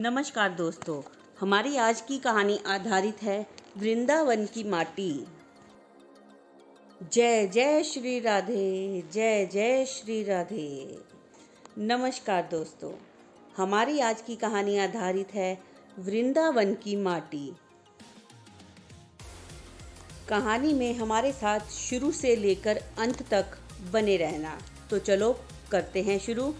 नमस्कार दोस्तों, हमारी आज की कहानी आधारित है वृंदावन की माटी। जय जय श्री राधे, जय जय श्री राधे। नमस्कार दोस्तों, हमारी आज की कहानी आधारित है वृंदावन की माटी। कहानी में हमारे साथ शुरू से लेकर अंत तक बने रहना। तो चलो करते हैं शुरू।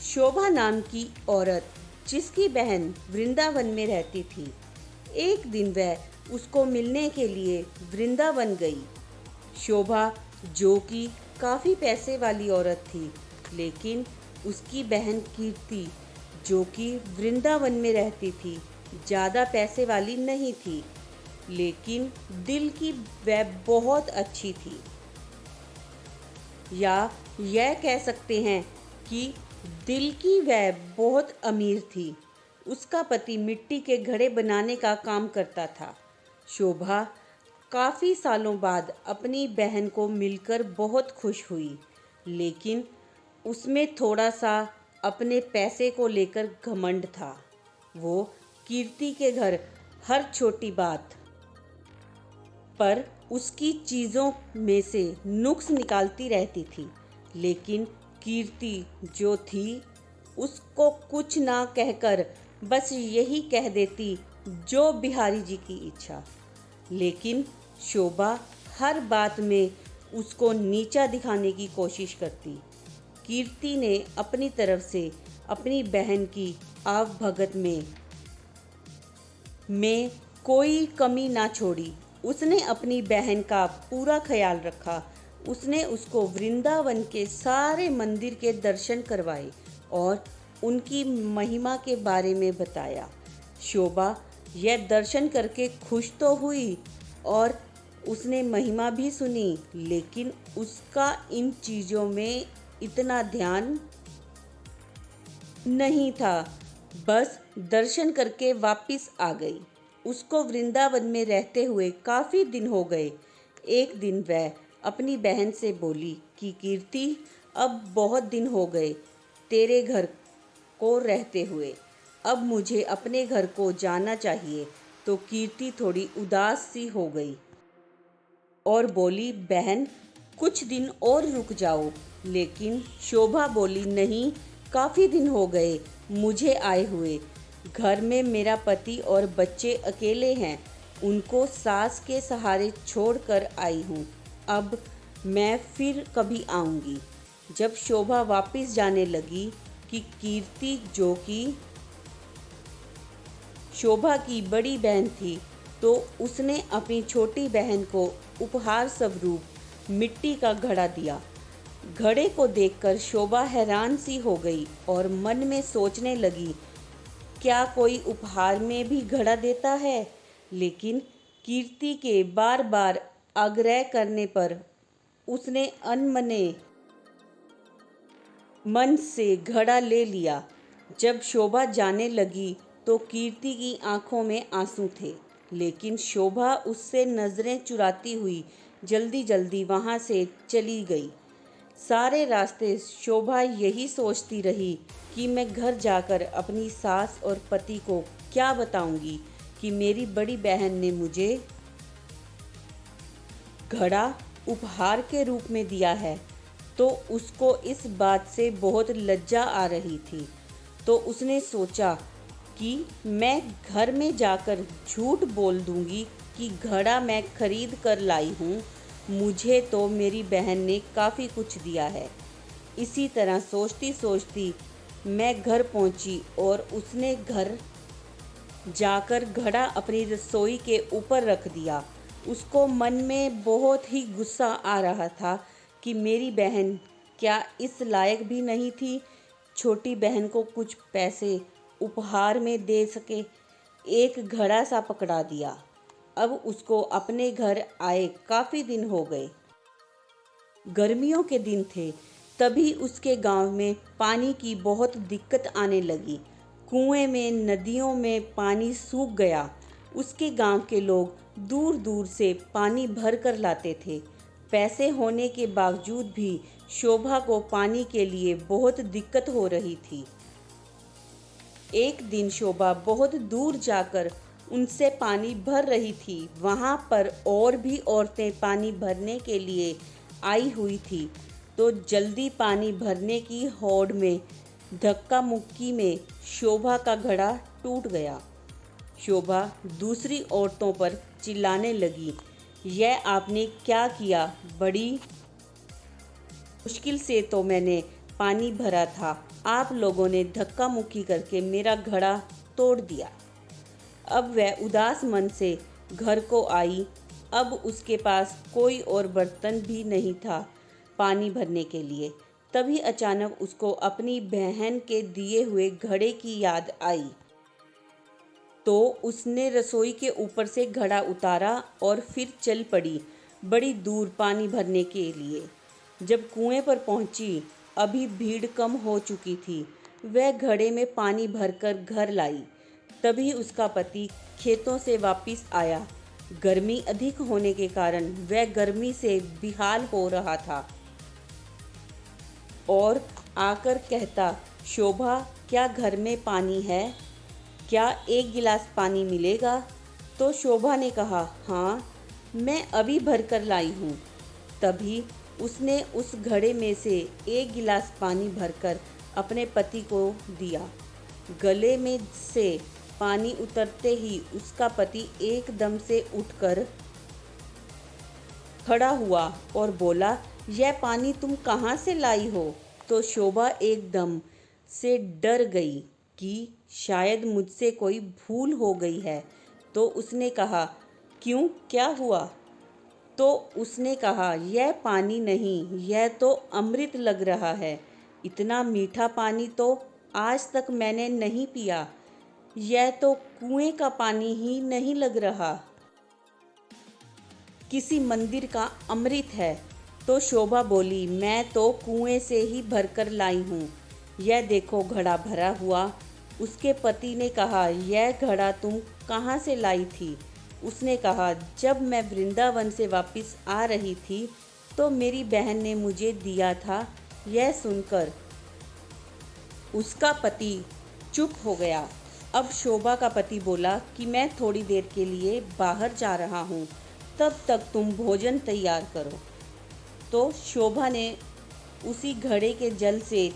शोभा नाम की औरत जिसकी बहन वृंदावन में रहती थी, एक दिन वह उसको मिलने के लिए वृंदावन गई। शोभा जो कि काफ़ी पैसे वाली औरत थी, लेकिन उसकी बहन कीर्ति जो कि वृंदावन में रहती थी, ज़्यादा पैसे वाली नहीं थी, लेकिन दिल की वह बहुत अच्छी थी। या यह कह सकते हैं कि दिल की वह बहुत अमीर थी। उसका पति मिट्टी के घड़े बनाने का काम करता था। शोभा काफ़ी सालों बाद अपनी बहन को मिलकर बहुत खुश हुई, लेकिन उसमें थोड़ा सा अपने पैसे को लेकर घमंड था। वो कीर्ति के घर हर छोटी बात पर उसकी चीज़ों में से नुक्स निकालती रहती थी, लेकिन कीर्ति जो थी उसको कुछ ना कहकर बस यही कह देती जो बिहारी जी की इच्छा। लेकिन शोभा हर बात में उसको नीचा दिखाने की कोशिश करती। कीर्ति ने अपनी तरफ से अपनी बहन की आवभगत में कोई कमी ना छोड़ी। उसने अपनी बहन का पूरा ख्याल रखा। उसने उसको वृंदावन के सारे मंदिर के दर्शन करवाए और उनकी महिमा के बारे में बताया। शोभा यह दर्शन करके खुश तो हुई और उसने महिमा भी सुनी, लेकिन उसका इन चीज़ों में इतना ध्यान नहीं था। बस दर्शन करके वापस आ गई। उसको वृंदावन में रहते हुए काफ़ी दिन हो गए। एक दिन वह अपनी बहन से बोली कि कीर्ति, अब बहुत दिन हो गए तेरे घर को रहते हुए, अब मुझे अपने घर को जाना चाहिए। तो कीर्ति थोड़ी उदास सी हो गई और बोली, बहन कुछ दिन और रुक जाओ। लेकिन शोभा बोली, नहीं, काफ़ी दिन हो गए मुझे आए हुए। घर में मेरा पति और बच्चे अकेले हैं, उनको सास के सहारे छोड़कर आई हूँ। अब मैं फिर कभी आऊँगी। जब शोभा वापस जाने लगी कि कीर्ति जो कि शोभा की बड़ी बहन थी, तो उसने अपनी छोटी बहन को उपहार स्वरूप मिट्टी का घड़ा दिया। घड़े को देखकर शोभा हैरान सी हो गई और मन में सोचने लगी, क्या कोई उपहार में भी घड़ा देता है? लेकिन कीर्ति के बार बार आग्रह करने पर उसने अनमने मन से घड़ा ले लिया। जब शोभा जाने लगी तो कीर्ति की आंखों में आंसू थे, लेकिन शोभा उससे नज़रें चुराती हुई जल्दी जल्दी वहाँ से चली गई। सारे रास्ते शोभा यही सोचती रही कि मैं घर जाकर अपनी सास और पति को क्या बताऊंगी कि मेरी बड़ी बहन ने मुझे घड़ा उपहार के रूप में दिया है। तो उसको इस बात से बहुत लज्जा आ रही थी। तो उसने सोचा कि मैं घर में जाकर झूठ बोल दूंगी कि घड़ा मैं खरीद कर लाई हूँ, मुझे तो मेरी बहन ने काफ़ी कुछ दिया है। इसी तरह सोचती सोचती मैं घर पहुँची और उसने घर जाकर घड़ा अपनी रसोई के ऊपर रख दिया। उसको मन में बहुत ही गुस्सा आ रहा था कि मेरी बहन क्या इस लायक भी नहीं थी छोटी बहन को कुछ पैसे उपहार में दे सके। एक घड़ा सा पकड़ा दिया। अब उसको अपने घर आए काफ़ी दिन हो गए। गर्मियों के दिन थे, तभी उसके गांव में पानी की बहुत दिक्कत आने लगी। कुएं में, नदियों में पानी सूख गया। उसके गांव के लोग दूर दूर से पानी भर कर लाते थे। पैसे होने के बावजूद भी शोभा को पानी के लिए बहुत दिक्कत हो रही थी। एक दिन शोभा बहुत दूर जाकर उनसे पानी भर रही थी। वहाँ पर और भी औरतें पानी भरने के लिए आई हुई थी। तो जल्दी पानी भरने की होड़ में धक्का मुक्की में शोभा का घड़ा टूट गया। शोभा दूसरी औरतों पर चिल्लाने लगी, यह आपने क्या किया? बड़ी मुश्किल से तो मैंने पानी भरा था, आप लोगों ने धक्का मुक्की करके मेरा घड़ा तोड़ दिया। अब वह उदास मन से घर को आई। अब उसके पास कोई और बर्तन भी नहीं था पानी भरने के लिए। तभी अचानक उसको अपनी बहन के दिए हुए घड़े की याद आई। तो उसने रसोई के ऊपर से घड़ा उतारा और फिर चल पड़ी बड़ी दूर पानी भरने के लिए। जब कुएं पर पहुंची, अभी भीड़ कम हो चुकी थी। वह घड़े में पानी भरकर घर लाई। तभी उसका पति खेतों से वापस आया। गर्मी अधिक होने के कारण वह गर्मी से बेहाल हो रहा था और आकर कहता, शोभा, क्या घर में पानी है? क्या एक गिलास पानी मिलेगा? तो शोभा ने कहा, हाँ, मैं अभी भर कर लाई हूँ। तभी उसने उस घड़े में से एक गिलास पानी भरकर अपने पति को दिया। गले में से पानी उतरते ही उसका पति एकदम से उठकर खड़ा हुआ और बोला, यह पानी तुम कहाँ से लाई हो? तो शोभा एकदम से डर गई कि शायद मुझसे कोई भूल हो गई है। तो उसने कहा, क्यों, क्या हुआ? तो उसने कहा, यह पानी नहीं, यह तो अमृत लग रहा है। इतना मीठा पानी तो आज तक मैंने नहीं पिया। यह तो कुएं का पानी ही नहीं लग रहा, किसी मंदिर का अमृत है। तो शोभा बोली, मैं तो कुएं से ही भरकर लाई हूँ। यह देखो घड़ा भरा हुआ। उसके पति ने कहा, यह घड़ा तुम कहाँ से लाई थी? उसने कहा, जब मैं वृंदावन से वापस आ रही थी तो मेरी बहन ने मुझे दिया था। यह सुनकर उसका पति चुप हो गया। अब शोभा का पति बोला कि मैं थोड़ी देर के लिए बाहर जा रहा हूँ, तब तक तुम भोजन तैयार करो। तो शोभा ने उसी घड़े के जल से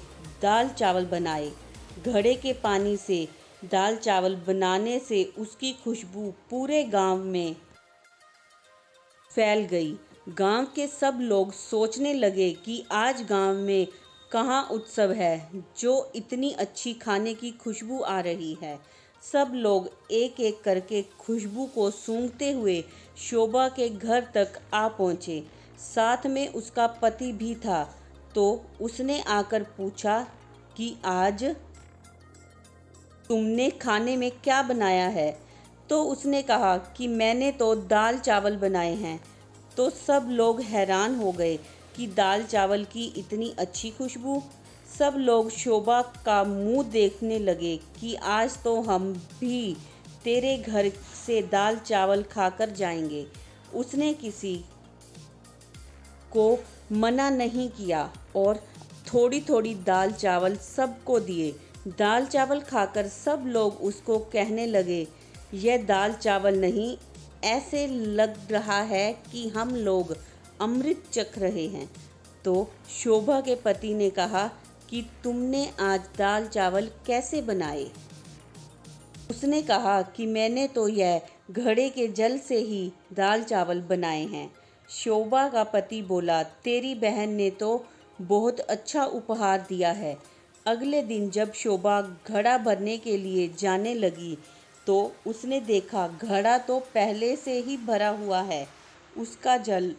दाल चावल बनाए। घड़े के पानी से दाल चावल बनाने से उसकी खुशबू पूरे गांव में फैल गई। गांव के सब लोग सोचने लगे कि आज गांव में कहाँ उत्सव है जो इतनी अच्छी खाने की खुशबू आ रही है। सब लोग एक एक करके खुशबू को सूंघते हुए शोभा के घर तक आ पहुँचे। साथ में उसका पति भी था। तो उसने आकर पूछा कि आज तुमने खाने में क्या बनाया है? तो उसने कहा कि मैंने तो दाल चावल बनाए हैं। तो सब लोग हैरान हो गए कि दाल चावल की इतनी अच्छी खुशबू। सब लोग शोभा का मुंह देखने लगे कि आज तो हम भी तेरे घर से दाल चावल खाकर जाएंगे। उसने किसी को मना नहीं किया और थोड़ी थोड़ी दाल चावल सबको दिए। दाल चावल खाकर सब लोग उसको कहने लगे, यह दाल चावल नहीं, ऐसे लग रहा है कि हम लोग अमृत चख रहे हैं। तो शोभा के पति ने कहा कि तुमने आज दाल चावल कैसे बनाए? उसने कहा कि मैंने तो यह घड़े के जल से ही दाल चावल बनाए हैं। शोभा का पति बोला, तेरी बहन ने तो बहुत अच्छा उपहार दिया है। अगले दिन जब शोभा घड़ा भरने के लिए जाने लगी तो उसने देखा घड़ा तो पहले से ही भरा हुआ है। उसका जल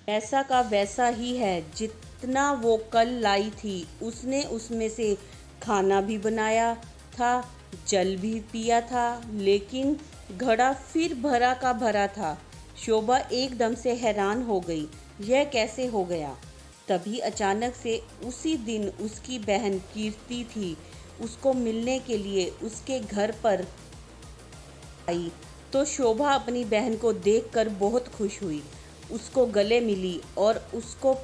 वैसा का वैसा ही है जितना वो कल लाई थी। उसने उसमें से खाना भी बनाया था, जल भी पिया था, लेकिन घड़ा फिर भरा का भरा था। शोभा एकदम से हैरान हो गई, यह कैसे हो गया? तभी अचानक से उसी दिन उसकी बहन कीर्ति थी, उसको मिलने के लिए उसके घर पर आई। तो शोभा अपनी बहन को देखकर बहुत खुश हुई, उसको गले मिली और उसको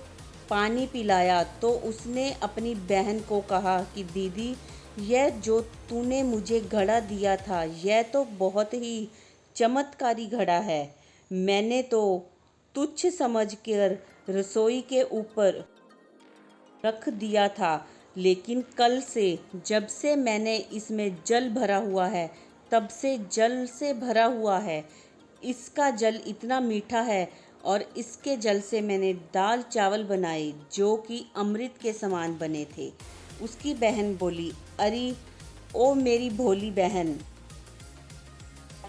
पानी पिलाया तो उसने अपनी बहन को कहा कि दीदी, यह जो तूने मुझे घड़ा दिया था यह तो बहुत ही चमत्कारी घड़ा है। मैंने तो तुच्छ समझकर रसोई के ऊपर रख दिया था, लेकिन कल से जब से मैंने इसमें जल भरा हुआ है तब से जल से भरा हुआ है। इसका जल इतना मीठा है और इसके जल से मैंने दाल चावल बनाए जो कि अमृत के समान बने थे। उसकी बहन बोली, अरे ओ मेरी भोली बहन,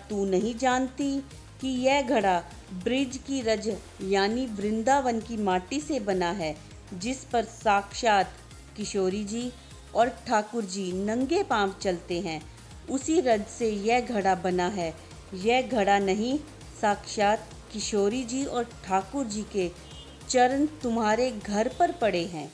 तू नहीं जानती कि यह घड़ा ब्रिज की रज यानी वृंदावन की माटी से बना है, जिस पर साक्षात किशोरी जी और ठाकुर जी नंगे पांव चलते हैं। उसी रज से यह घड़ा बना है। यह घड़ा नहीं, साक्षात किशोरी जी और ठाकुर जी के चरण तुम्हारे घर पर पड़े हैं।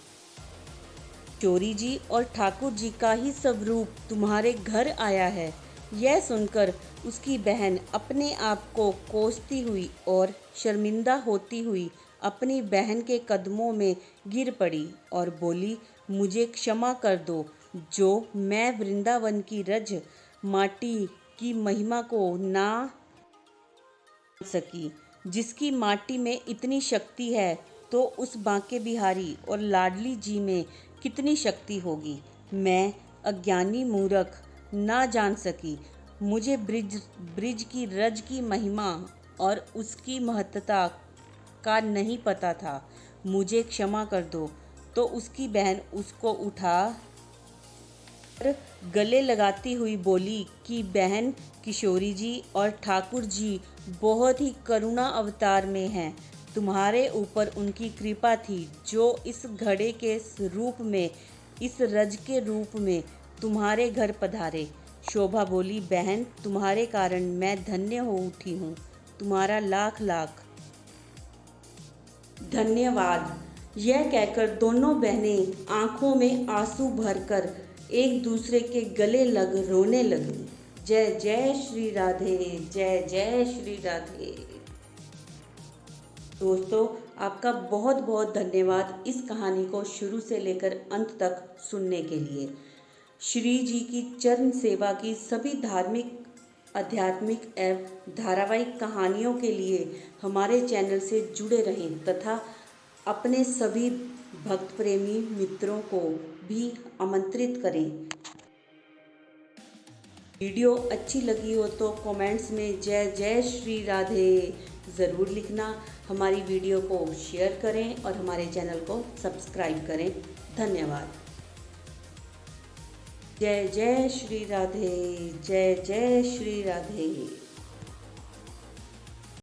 किशोरी जी और ठाकुर जी का ही स्वरूप तुम्हारे घर आया है। यह सुनकर उसकी बहन अपने आप को कोसती हुई और शर्मिंदा होती हुई अपनी बहन के कदमों में गिर पड़ी और बोली, मुझे क्षमा कर दो, जो मैं वृंदावन की रज माटी की महिमा को ना सकी। जिसकी माटी में इतनी शक्ति है तो उस बांके बिहारी और लाडली जी में कितनी शक्ति होगी। मैं अज्ञानी मूर्ख ना जान सकी। मुझे ब्रिज की रज की महिमा और उसकी महत्ता का नहीं पता था। मुझे क्षमा कर दो। तो उसकी बहन उसको उठा गले लगाती हुई बोली कि बहन, किशोरी जी और ठाकुर जी बहुत ही करुणा अवतार में हैं। तुम्हारे ऊपर उनकी कृपा थी जो इस घड़े के रूप में, इस रज के रूप में तुम्हारे घर पधारे। शोभा बोली, बहन, तुम्हारे कारण मैं धन्य हो उठी हूँ। तुम्हारा लाख लाख धन्यवाद। यह कहकर दोनों बहनें आंखों में आंसू भरकर एक दूसरे के गले लग रोने लगी। जय जय श्री राधे, जय जय श्री राधे। दोस्तों, आपका बहुत बहुत धन्यवाद इस कहानी को शुरू से लेकर अंत तक सुनने के लिए। श्री जी की चरण सेवा की सभी धार्मिक, आध्यात्मिक एवं धारावाहिक कहानियों के लिए हमारे चैनल से जुड़े रहें तथा अपने सभी भक्त प्रेमी मित्रों को भी आमंत्रित करें। वीडियो अच्छी लगी हो तो कमेंट्स में जय जय श्री राधे ज़रूर लिखना। हमारी वीडियो को शेयर करें और हमारे चैनल को सब्सक्राइब करें। धन्यवाद। जय जय श्री राधे, जय जय श्री राधे।